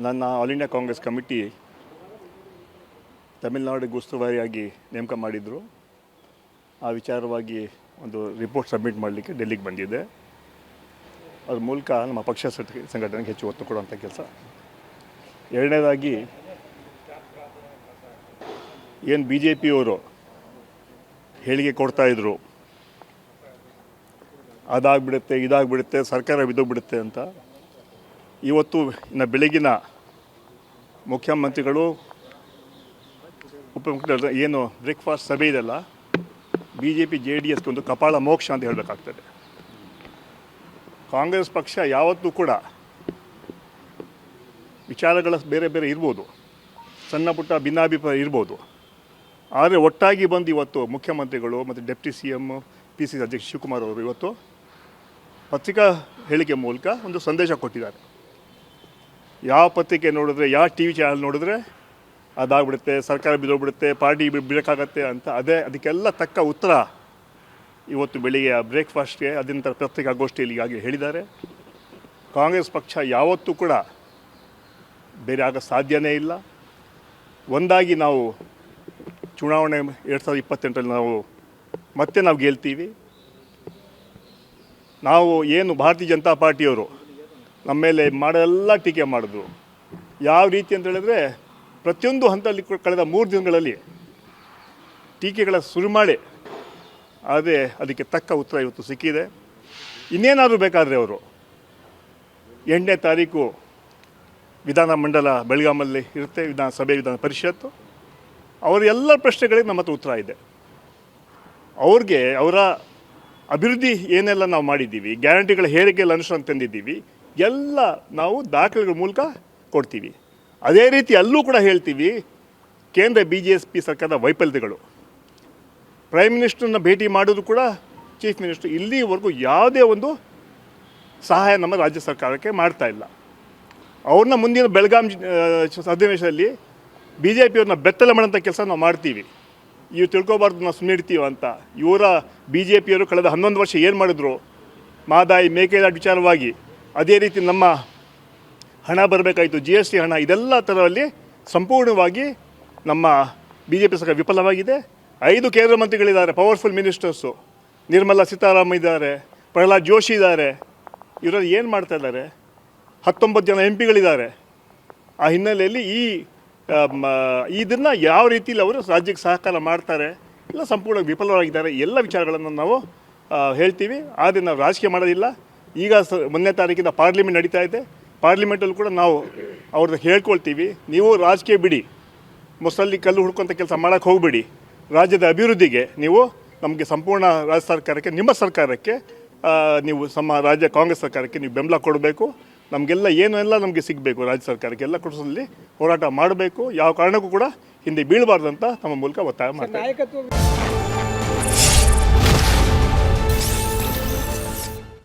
ನನ್ನ all India Congress committee ತಮಿಳುನಾಡಿಗೆ ಉಸ್ತುವಾರಿಯಾಗಿ ನೇಮಕ ಮಾಡಿದರು. ಆ ವಿಚಾರವಾಗಿ ಒಂದು ರಿಪೋರ್ಟ್ ಸಬ್ಮಿಟ್ ಮಾಡಲಿಕ್ಕೆ ಡೆಲ್ಲಿಗೆ ಬಂದಿದೆ. ಅದ್ರ ಮೂಲಕ ನಮ್ಮ ಪಕ್ಷ ಸಂಘಟನೆಗೆ ಹೆಚ್ಚು ಒತ್ತು ಕೊಡುವಂಥ ಕೆಲಸ. ಎರಡನೇದಾಗಿ ಏನು BJPಯವರು ಹೇಳಿಕೆ ಕೊಡ್ತಾಯಿದ್ರು, ಅದಾಗ್ಬಿಡುತ್ತೆ ಇದಾಗ್ಬಿಡುತ್ತೆ ಸರ್ಕಾರ ಬಿದ್ದೋಗ್ಬಿಡುತ್ತೆ ಅಂತ. ಇವತ್ತು ಇನ್ನು ಬೆಳಗಿನ ಮುಖ್ಯಮಂತ್ರಿಗಳು ಉಪಮುಖ್ಯಮಂತ್ರಿ ಏನು ಬ್ರೇಕ್ಫಾಸ್ಟ್ ಸಭೆ ಇದೆಲ್ಲ BJP JDSಗೆ ಒಂದು ಕಪಾಳ ಮೋಕ್ಷ ಅಂತ ಹೇಳಬೇಕಾಗ್ತದೆ. ಕಾಂಗ್ರೆಸ್ ಪಕ್ಷ ಯಾವತ್ತೂ ಕೂಡ ವಿಚಾರಗಳ ಬೇರೆ ಬೇರೆ ಇರ್ಬೋದು, ಸಣ್ಣ ಪುಟ್ಟ ಭಿನ್ನಾಭಿಪ್ರಾಯ ಇರ್ಬೋದು, ಆದರೆ ಒಟ್ಟಾಗಿ ಬಂದು ಇವತ್ತು ಮುಖ್ಯಮಂತ್ರಿಗಳು ಮತ್ತು ಡೆಪ್ಟಿ CM PCC ಅಧ್ಯಕ್ಷ ಶಿವಕುಮಾರ್ ಅವರು ಇವತ್ತು ಪತ್ರಿಕಾ ಹೇಳಿಕೆ ಮೂಲಕ ಒಂದು ಸಂದೇಶ ಕೊಟ್ಟಿದ್ದಾರೆ. ಯಾವ ಪತ್ರಿಕೆ ನೋಡಿದ್ರೆ, ಯಾವ TV ಚಾನಲ್ ನೋಡಿದ್ರೆ ಅದಾಗ್ಬಿಡುತ್ತೆ, ಸರ್ಕಾರ ಬಿದ್ದೋಗ್ಬಿಡುತ್ತೆ, ಪಾರ್ಟಿ ಬಿಡೋಕ್ಕಾಗತ್ತೆ ಅಂತ ಅದಕ್ಕೆಲ್ಲ ತಕ್ಕ ಉತ್ತರ ಇವತ್ತು ಬೆಳಿಗ್ಗೆ ಬ್ರೇಕ್ಫಾಸ್ಟ್ಗೆ ಅದಂತರ ಪತ್ರಿಕಾಗೋಷ್ಠಿಯಲ್ಲಿ ಈಗಾಗಲೇ ಹೇಳಿದ್ದಾರೆ. ಕಾಂಗ್ರೆಸ್ ಪಕ್ಷ ಯಾವತ್ತೂ ಕೂಡ ಬೇರೆ ಆಗೋ ಸಾಧ್ಯನೇ ಇಲ್ಲ. ಒಂದಾಗಿ ನಾವು ಚುನಾವಣೆ 2028ರಲ್ಲಿ ನಾವು ಗೆಲ್ತೀವಿ. ನಾವು ಏನು ಭಾರತೀಯ ಜನತಾ ಪಾರ್ಟಿಯವರು ನಮ್ಮ ಮೇಲೆ ಮಾಡೋಲ್ಲ ಟೀಕೆ ಮಾಡಿದ್ರು. ಯಾವ ರೀತಿ ಅಂತ ಹೇಳಿದ್ರೆ ಪ್ರತಿಯೊಂದು ಹಂತದಲ್ಲಿ ಕಳೆದ 3 ದಿನಗಳಲ್ಲಿ ಟೀಕೆಗಳ ಸುರಿಮಾಳೆ, ಆದರೆ ಅದಕ್ಕೆ ತಕ್ಕ ಉತ್ತರ ಇವತ್ತು ಸಿಕ್ಕಿದೆ. ಇನ್ನೇನಾದರೂ ಬೇಕಾದರೆ ಅವರು 8ನೇ ತಾರೀಕು ವಿಧಾನಮಂಡಲ ಬೆಳಗಾಮಲ್ಲಿ ಇರುತ್ತೆ, ವಿಧಾನ ಪರಿಷತ್ತು. ಅವರ ಎಲ್ಲ ಪ್ರಶ್ನೆಗಳಿಗೆ ನಮ್ಮ ಹತ್ರ ಉತ್ತರ ಇದೆ. ಅವ್ರಿಗೆ ಅವರ ಅಭಿವೃದ್ಧಿ ಏನೆಲ್ಲ ನಾವು ಮಾಡಿದ್ದೀವಿ, ಗ್ಯಾರಂಟಿಗಳ ಹೇರಿಕೆಯಲ್ಲಿ ಅನುಷ್ಠಾನ ತಂದಿದ್ದೀವಿ, ಎಲ್ಲ ನಾವು ದಾಖಲೆಗಳ ಮೂಲಕ ಕೊಡ್ತೀವಿ. ಅದೇ ರೀತಿ ಅಲ್ಲೂ ಕೂಡ ಹೇಳ್ತೀವಿ ಕೇಂದ್ರ BJP ಸರ್ಕಾರದ ವೈಫಲ್ಯತೆಗಳು. ಪ್ರೈಮ್ ಮಿನಿಸ್ಟರ್ನ ಭೇಟಿ ಮಾಡಿದ್ರು ಕೂಡ ಚೀಫ್ ಮಿನಿಸ್ಟರ್ ಇಲ್ಲಿವರೆಗೂ ಯಾವುದೇ ಒಂದು ಸಹಾಯ ನಮ್ಮ ರಾಜ್ಯ ಸರ್ಕಾರಕ್ಕೆ ಮಾಡ್ತಾ ಇಲ್ಲ. ಅವ್ರನ್ನ ಮುಂದಿನ ಬೆಳಗಾಂ ಅಧಿವೇಶನದಲ್ಲಿ BJPಯವ್ರನ್ನ ಬೆತ್ತಲ ಮಾಡೋಂಥ ಕೆಲಸ ನಾವು ಮಾಡ್ತೀವಿ. ಇವು ತಿಳ್ಕೊಬಾರ್ದು ನಾವು ಸುಮ್ಮನೆ ಇರ್ತೀವಿ ಅಂತ. ಇವರ BJPಯವರು ಕಳೆದ 11 ವರ್ಷ ಏನು ಮಾಡಿದ್ರು, ಮಾದಾಯಿ ಮೇಕೆದಾಟು ವಿಚಾರವಾಗಿ, ಅದೇ ರೀತಿ ನಮ್ಮ ಹಣ ಬರಬೇಕಾಯಿತು GST ಹಣ, ಇದೆಲ್ಲ ಥರದಲ್ಲಿ ಸಂಪೂರ್ಣವಾಗಿ ನಮ್ಮ BJP ಸರ್ಕಾರ ವಿಫಲವಾಗಿದೆ. 5 ಕೇಂದ್ರ ಮಂತ್ರಿಗಳಿದ್ದಾರೆ, ಪವರ್ಫುಲ್ ಮಿನಿಸ್ಟರ್ಸು. ನಿರ್ಮಲಾ ಸೀತಾರಾಮನ್ ಇದ್ದಾರೆ, ಪ್ರಹ್ಲಾದ್ ಜೋಶಿ ಇದ್ದಾರೆ. ಇವರಲ್ಲಿ ಏನು ಮಾಡ್ತಾ ಇದ್ದಾರೆ? 19 ಜನ MP ಗಳಿದ್ದಾರೆ. ಆ ಹಿನ್ನೆಲೆಯಲ್ಲಿ ಇದನ್ನು ಯಾವ ರೀತಿಯಲ್ಲಿ ಅವರು ರಾಜ್ಯಕ್ಕೆ ಸಹಕಾರ ಮಾಡ್ತಾರೆ, ಇಲ್ಲ ಸಂಪೂರ್ಣ ವಿಫಲವಾಗಿದ್ದಾರೆ. ಎಲ್ಲ ವಿಚಾರಗಳನ್ನು ನಾವು ಹೇಳ್ತೀವಿ. ಆದರೆ ನಾವು ರಾಜಕೀಯ ಮಾಡೋದಿಲ್ಲ. ಈಗ 1ನೇ ತಾರೀಕಿಂದ ಪಾರ್ಲಿಮೆಂಟ್ ನಡೀತಾ ಇದೆ. ಪಾರ್ಲಿಮೆಂಟಲ್ಲಿ ಕೂಡ ನಾವು ಅವ್ರದ್ದು ಹೇಳ್ಕೊಳ್ತೀವಿ, ನೀವು ರಾಜಕೀಯ ಬಿಡಿ, ಮೊಸಲ್ಲಿ ಕಲ್ಲು ಹುಡ್ಕೊಂಥ ಕೆಲಸ ಮಾಡೋಕ್ಕೆ ಹೋಗಬೇಡಿ. ರಾಜ್ಯದ ಅಭಿವೃದ್ಧಿಗೆ ನೀವು ನಮಗೆ ಸಂಪೂರ್ಣ ರಾಜ್ಯ ಸರ್ಕಾರಕ್ಕೆ, ನಿಮ್ಮ ಸರ್ಕಾರಕ್ಕೆ, ನೀವು ನಮ್ಮ ರಾಜ್ಯ ಕಾಂಗ್ರೆಸ್ ಸರ್ಕಾರಕ್ಕೆ ನೀವು ಬೆಂಬಲ ಕೊಡಬೇಕು. ನಮಗೆಲ್ಲ ಏನೆಲ್ಲ ನಮಗೆ ಸಿಗಬೇಕು ರಾಜ್ಯ ಸರ್ಕಾರಕ್ಕೆ ಎಲ್ಲ ಕೊಡಿಸೋದ್ರಲ್ಲಿ ಹೋರಾಟ ಮಾಡಬೇಕು. ಯಾವ ಕಾರಣಕ್ಕೂ ಕೂಡ ಹಿಂದೆ ಬೀಳಬಾರ್ದು ಅಂತ ನಮ್ಮ ಮೂಲಕ ಒತ್ತಾಯ ಮಾಡ್ತಾರೆ.